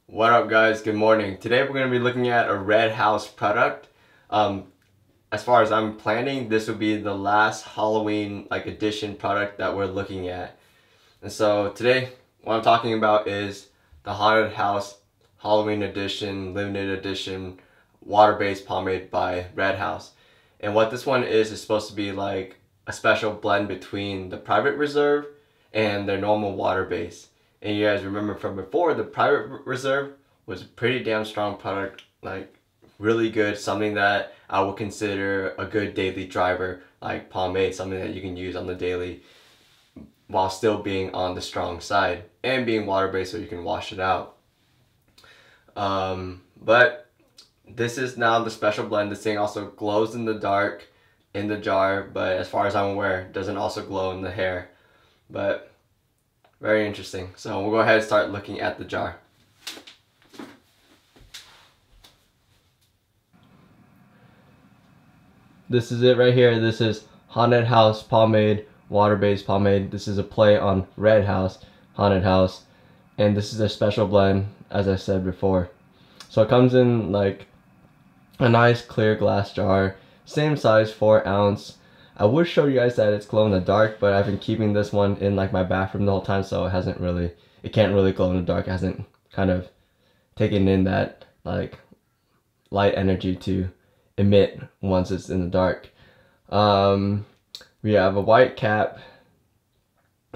What up guys, good morning. Today we're going to be looking at a Red House product. As far as I'm planning, this will be the last Halloween edition product that we're looking at. And so today what I'm talking about is the Haunted House Halloween edition, limited edition, water-based pomade by Red House. And what this one is supposed to be like a special blend between the Private Reserve and their normal water base. And you guys remember from before, the Private Reserve was a pretty damn strong product, like really good, something that I would consider a good daily driver, like Pomade, something that you can use on the daily while still being on the strong side and being water-based so you can wash it out. But this is now the special blend. This thing also glows in the dark in the jar, but as far as I'm aware, it doesn't also glow in the hair. But very interesting. So we'll go ahead and start looking at the jar. This is it right here. This is Haunted House Pomade, water-based pomade. This is a play on Red House, Haunted House. And this is a special blend, as I said before. So it comes in like a nice clear glass jar, same size, 4 ounce. I would show you guys that it's glow in the dark, but I've been keeping this one in like my bathroom the whole time, so it can't really glow in the dark. It hasn't kind of taken in that like light energy to emit once it's in the dark. We have a white cap,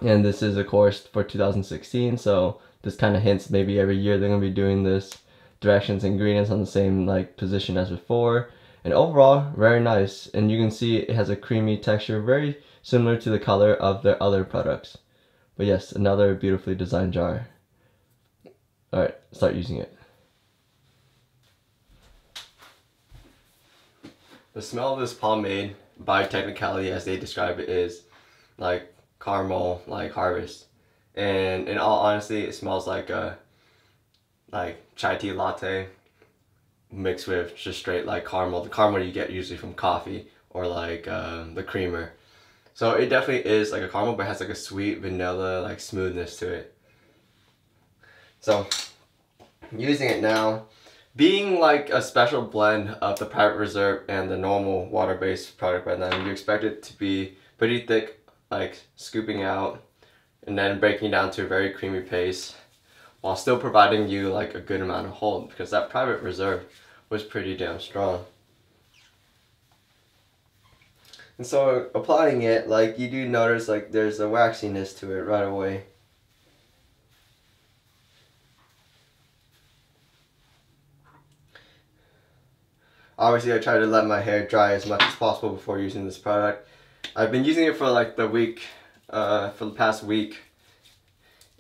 and this is of course for 2016, so this kind of hints maybe every year they're gonna be doing this. Directions and ingredients on the same position as before. And overall, very nice. And you can see it has a creamy texture, very similar to the color of their other products. But yes, another beautifully designed jar. Alright, start using it. The smell of this pomade, by technicality as they describe it, is like caramel, like harvest. And in all honesty, it smells like a chai tea latte mixed with just straight like caramel, the caramel you get usually from coffee, or like the creamer. So it definitely is like a caramel, but it has like a sweet vanilla like smoothness to it. So using it now, being like a special blend of the Private Reserve and the normal water-based product by then, you expect it to be pretty thick, like scooping out and then breaking down to a very creamy paste, while still providing you like a good amount of hold, because that Private Reserve was pretty damn strong. And so applying it, like you do notice like there's a waxiness to it right away. Obviously I try to let my hair dry as much as possible before using this product. I've been using it for like the week, for the past week.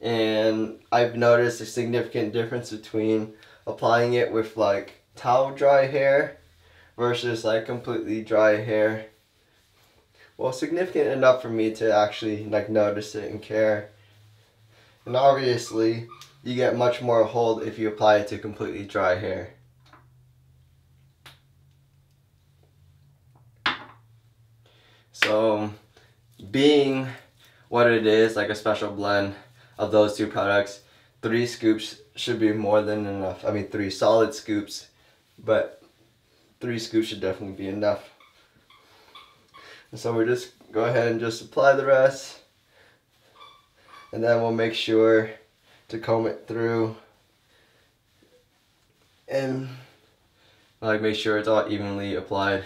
And I've noticed a significant difference between applying it with like towel dry hair versus like completely dry hair. Well, significant enough for me to actually like notice it and care. And obviously you get much more hold if you apply it to completely dry hair. So being what it is, like a special blend of those two products, 3 scoops should be more than enough. I mean 3 solid scoops, but 3 scoops should definitely be enough. And so we just go ahead and just apply the rest, and then we'll make sure to comb it through and like make sure it's all evenly applied,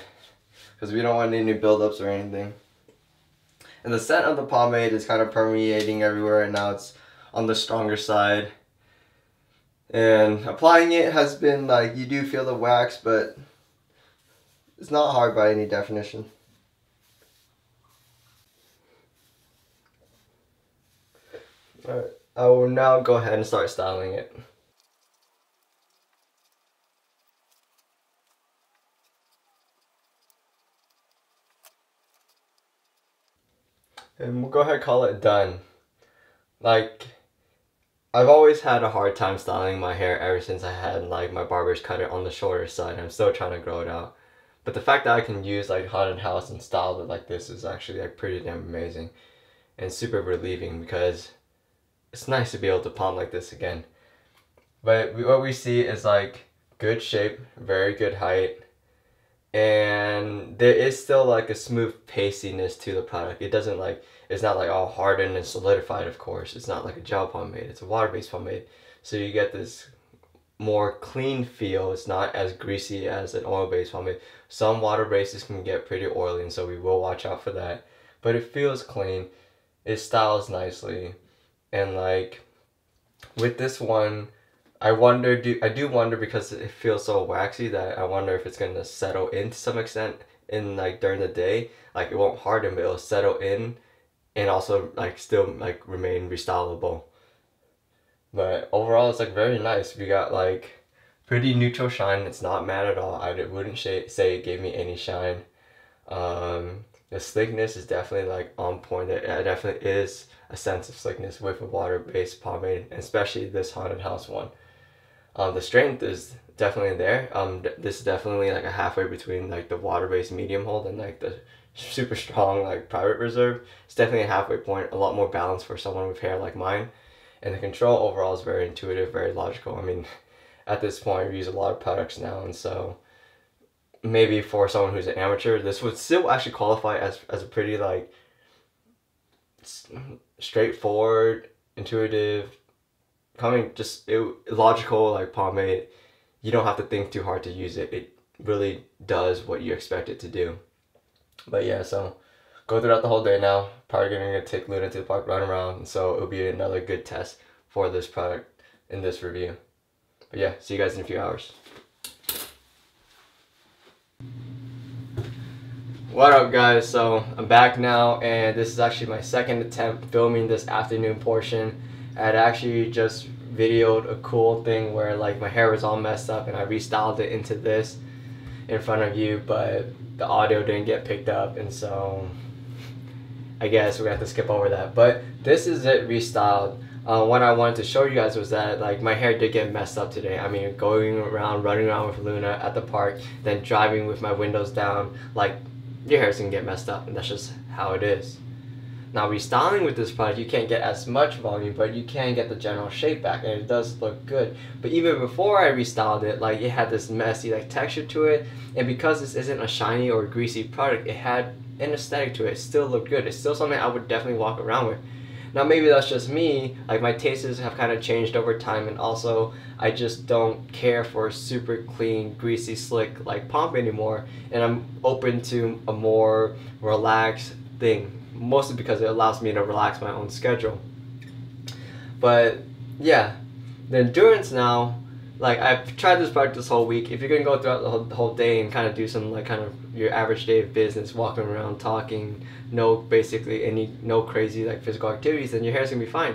because we don't want any buildups or anything. And the scent of the pomade is kind of permeating everywhere, and now it's on the stronger side. And applying it has been like, you do feel the wax, but it's not hard by any definition. Alright, I will now go ahead and start styling it. And we'll go ahead and call it done. Like, I've always had a hard time styling my hair ever since I had like my barber's cut it on the shorter side. I'm still trying to grow it out. But the fact that I can use like Haunted House and style it like this is actually like pretty damn amazing and super relieving, because it's nice to be able to pomp like this again. But what we see is like good shape, very good height, and there is still like a smooth pastiness to the product. It doesn't like, it's not like all hardened and solidified, of course. It's not like a gel pomade, it's a water-based pomade. So you get this more clean feel. It's not as greasy as an oil-based pomade. Some water bases can get pretty oily, and so we will watch out for that. But it feels clean, it styles nicely, and like with this one, I do wonder, because it feels so waxy, that I wonder if it's gonna settle in to some extent in like during the day. Like it won't harden, but it'll settle in and also like still like remain restylable. But overall, it's like very nice. We got like pretty neutral shine. It's not matte at all. I wouldn't say it gave me any shine. The slickness is definitely like on point. It definitely is a sense of slickness with a water-based pomade, especially this Haunted House one. The strength is definitely there. This is definitely like a halfway between like the water-based medium hold and like the super strong like Private Reserve. It's definitely a halfway point, a lot more balance for someone with hair like mine. And the control overall is very intuitive, very logical. I mean, at this point, we use a lot of products now, and so maybe for someone who's an amateur, this would still actually qualify as a pretty like straightforward, intuitive, logical like pomade. You don't have to think too hard to use it. It really does what you expect it to do. But yeah, so go throughout the whole day now. Probably gonna take Luna to the park, run around, and so it'll be another good test for this product in this review. But yeah, see you guys in a few hours. What up guys, so I'm back now, and this is actually my second attempt filming this afternoon portion. I had actually just videoed a cool thing where like my hair was all messed up and I restyled it into this in front of you, but the audio didn't get picked up, and so I guess we're gonna have to skip over that. But this is it restyled. What I wanted to show you guys was that like my hair did get messed up today. I mean, running around with Luna at the park, then driving with my windows down, like your hair's gonna get messed up, and that's just how it is. Now restyling with this product, you can't get as much volume, but you can get the general shape back, and it does look good. But even before I restyled it, like it had this messy like texture to it, and because this isn't a shiny or greasy product, it had an aesthetic to it. It still looked good. It's still something I would definitely walk around with. Now maybe that's just me, like my tastes have kind of changed over time, and also I just don't care for super clean, greasy, slick like Pomp anymore, and I'm open to a more relaxed thing, mostly because it allows me to relax my own schedule. But yeah, the endurance now, like I've tried this product this whole week. If you're gonna go throughout the whole day and kind of do some like kind of your average day of business, walking around, talking, no crazy like physical activities, then your hair's gonna be fine.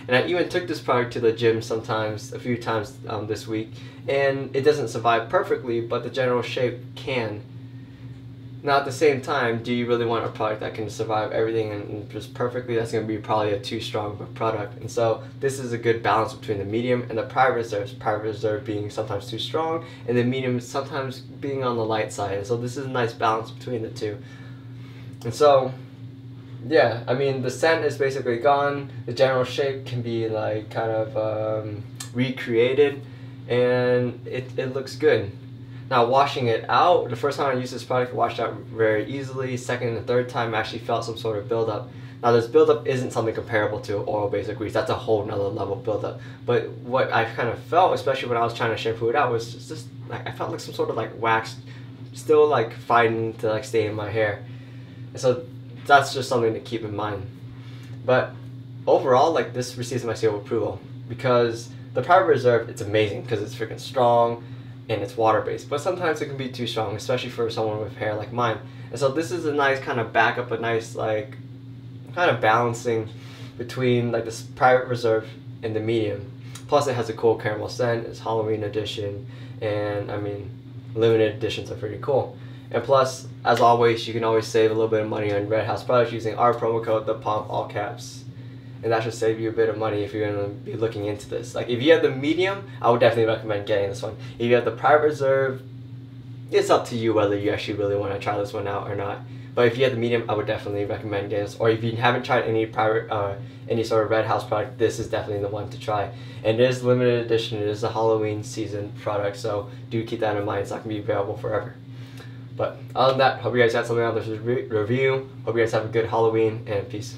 And I even took this product to the gym a few times this week, and it doesn't survive perfectly, but the general shape can. Now at the same time, do you really want a product that can survive everything and just perfectly? That's going to be probably a too strong of a product. And so this is a good balance between the medium and the Private Reserve. Private Reserve being sometimes too strong, and the medium sometimes being on the light side. And so this is a nice balance between the two. And so yeah, I mean the scent is basically gone. The general shape can be like kind of recreated, and it looks good. Now washing it out, the first time I used this product, it washed out very easily. Second and third time, I actually felt some sort of buildup. Now this buildup isn't something comparable to oil-based grease. That's a whole nother level buildup. But what I kind of felt, especially when I was trying to shampoo it out, was just like I felt like some sort of like wax still like fighting to like stay in my hair. And so that's just something to keep in mind. But overall, like this receives my seal of approval, because the Private Reserve, it's amazing because it's freaking strong and it's water-based, but sometimes it can be too strong, especially for someone with hair like mine. And so this is a nice kind of backup, a nice like kind of balancing between like this Private Reserve and the medium. Plus it has a cool caramel scent, it's Halloween edition, and I mean limited editions are pretty cool. And plus, as always, you can always save a little bit of money on Red House products using our promo code, the Pomp, all caps. And that should save you a bit of money if you're going to be looking into this. Like if you have the medium, I would definitely recommend getting this one. If you have the Private Reserve, it's up to you whether you actually really want to try this one out or not. But if you have the medium, I would definitely recommend getting this. Or if you haven't tried any sort of Red House product, this is definitely the one to try. And it is limited edition. It is a Halloween season product, so do keep that in mind. It's not going to be available forever. But other than that, hope you guys got something out of this review. Hope you guys have a good Halloween, and peace.